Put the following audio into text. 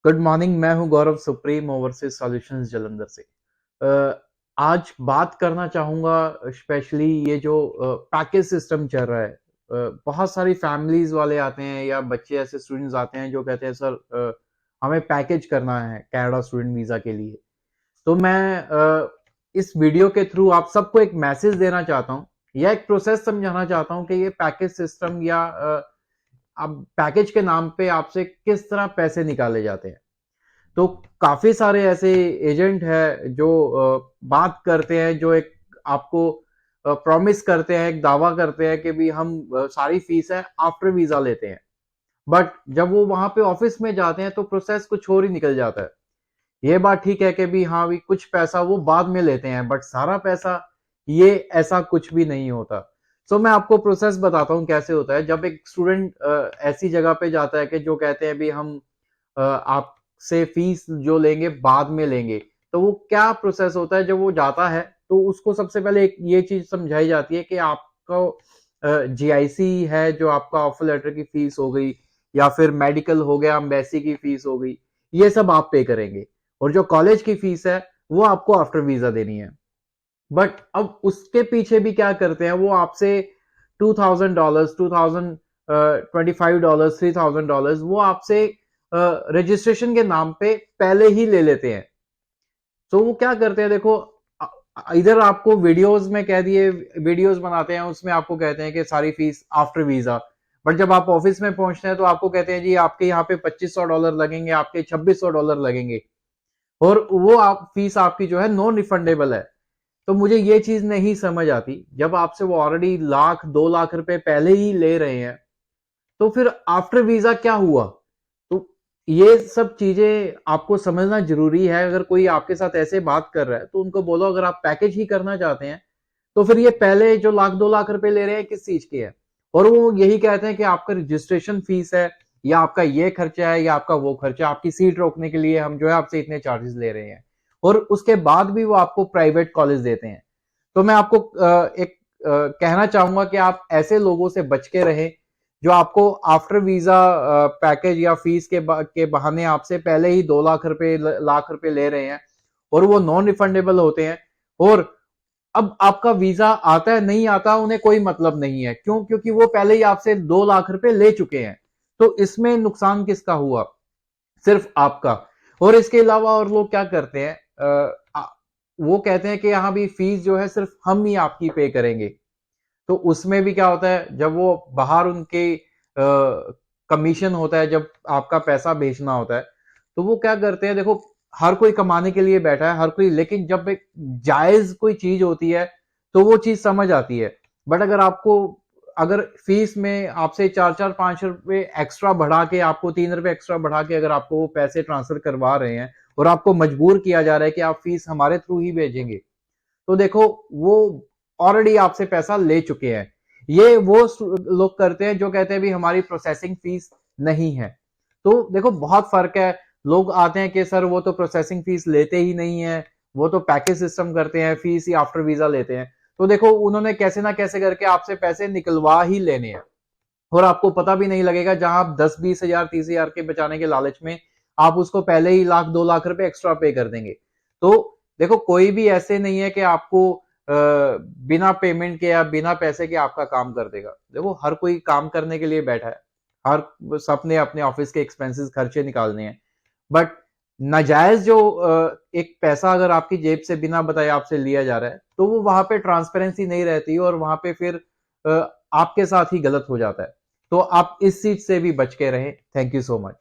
Good morning. मैं हूं गौरव supreme overseas solutions Jalandhar से। आज बात करना चाहूंगा स्पेशली ये जो पैकेज सिस्टम चल रहा है। बहुत सारी फैमिलीज वाले आते हैं या बच्चे ऐसे स्टूडेंट्स आते हैं जो कहते हैं सर हमें पैकेज करना है कनाडा स्टूडेंट वीजा के लिए। तो मैं इस वीडियो के थ्रू आप सबको एक मैसेज देना चाहता हूं या एक प्रोसेस समझाना चाहता हूं कि ये पैकेज सिस्टम या अब पैकेज के नाम पे आपसे किस तरह पैसे निकाले जाते हैं। तो काफी सारे ऐसे एजेंट है जो बात करते हैं, जो एक आपको प्रॉमिस करते हैं, एक दावा करते हैं कि भी हम सारी फीस है आफ्टर वीजा लेते हैं। बट जब वो वहां पे ऑफिस में जाते हैं तो प्रोसेस कुछ और ही निकल जाता है। ये बात ठीक है कि भी हाँ भी कुछ पैसा वो बाद में लेते हैं, बट सारा पैसा ये ऐसा कुछ भी नहीं होता। सो मैं आपको प्रोसेस बताता हूँ कैसे होता है। जब एक स्टूडेंट ऐसी जगह पे जाता है कि जो कहते हैं भी हम आपसे फीस जो लेंगे बाद में लेंगे, तो वो क्या प्रोसेस होता है। जब वो जाता है तो उसको सबसे पहले एक ये चीज समझाई जाती है कि आपका जीआईसी है, जो आपका ऑफर लेटर की फीस हो गई या फिर मेडिकल हो गया, एम्बेसी की फीस हो गई, ये सब आप पे करेंगे। और जो कॉलेज की फीस है वो आपको आफ्टर वीजा देनी है। बट अब उसके पीछे भी क्या करते हैं, वो आपसे $2,000, $2,025, $3,000 वो आपसे रजिस्ट्रेशन के नाम पे पहले ही ले लेते हैं। तो वो क्या करते हैं, देखो इधर आपको वीडियोस में कह दिए, वीडियोस बनाते हैं उसमें आपको कहते हैं कि सारी फीस आफ्टर वीजा। बट जब आप ऑफिस में पहुंचते हैं तो आपको कहते हैं जी आपके यहाँ पे $2,500 लगेंगे, आपके $2,600 लगेंगे। और वो आप फीस आपकी जो है नॉन रिफंडेबल है। तो मुझे ये चीज नहीं समझ आती, जब आपसे वो ऑलरेडी लाख 2 लाख रुपए पहले ही ले रहे हैं तो फिर आफ्टर वीजा क्या हुआ। तो ये सब चीजें आपको समझना जरूरी है। अगर कोई आपके साथ ऐसे बात कर रहा है तो उनको बोलो अगर आप पैकेज ही करना चाहते हैं तो फिर ये पहले जो लाख 2 लाख रुपए ले रहे हैं किस चीज के है। और वो यही कहते हैं कि आपका रजिस्ट्रेशन फीस है या आपका ये खर्चा है या आपका वो खर्चा, आपकी सीट रोकने के लिए हम जो है आपसे इतने चार्जेस ले रहे हैं। और उसके बाद भी वो आपको प्राइवेट कॉलेज देते हैं। तो मैं आपको एक कहना चाहूंगा कि आप ऐसे लोगों से बच के रहें जो आपको आफ्टर वीजा पैकेज या फीस के बहाने आपसे पहले ही 2 लाख रुपए लाख रुपए ले रहे हैं और वो नॉन रिफंडेबल होते हैं। और अब आपका वीजा आता है नहीं आता उन्हें कोई मतलब नहीं है। क्यों? क्योंकि वो पहले ही आपसे 2 लाख रुपए ले चुके हैं। तो इसमें नुकसान किसका हुआ? सिर्फ आपका। और इसके अलावा और लोग क्या करते हैं, वो कहते हैं कि यहाँ भी फीस जो है सिर्फ हम ही आपकी पे करेंगे। तो उसमें भी क्या होता है, जब वो बाहर उनके कमीशन होता है, जब आपका पैसा भेजना होता है तो वो क्या करते हैं, देखो हर कोई कमाने के लिए बैठा है हर कोई, लेकिन जब एक जायज कोई चीज होती है तो वो चीज समझ आती है। बट अगर आपको अगर फीस में आपसे 4-4-5 रुपए एक्स्ट्रा बढ़ा के, आपको 3 रुपए एक्स्ट्रा बढ़ा के अगर आपको वो पैसे ट्रांसफर करवा रहे हैं और आपको मजबूर किया जा रहा है कि आप फीस हमारे थ्रू ही भेजेंगे, तो देखो वो ऑलरेडी आपसे पैसा ले चुके हैं। ये वो लोग करते हैं जो कहते हैं भी हमारी प्रोसेसिंग फीस नहीं है। तो देखो बहुत फर्क है। लोग आते हैं कि सर वो तो प्रोसेसिंग फीस लेते ही नहीं है, वो तो पैकेज सिस्टम करते हैं, फीस ही आफ्टर वीजा लेते हैं। तो देखो उन्होंने कैसे ना कैसे करके आपसे पैसे निकलवा ही लेने हैं और आपको पता भी नहीं लगेगा। जहां आप 10-20 हजार 30 हजार के बचाने के लालच में आप उसको पहले ही लाख 2 लाख रुपए एक्स्ट्रा पे कर देंगे। तो देखो कोई भी ऐसे नहीं है कि आपको बिना पेमेंट के या बिना पैसे के आपका काम कर देगा। देखो हर कोई काम करने के लिए बैठा है, हर सबने अपने ऑफिस के एक्सपेंसेस खर्चे निकालने हैं। बट नाजायज जो एक पैसा अगर आपकी जेब से बिना बताए आपसे लिया जा रहा है तो वो वहां पे ट्रांसपेरेंसी नहीं रहती और वहां पे फिर आपके साथ ही गलत हो जाता है। तो आप इस चीज से भी बच के रहें। Thank you so much.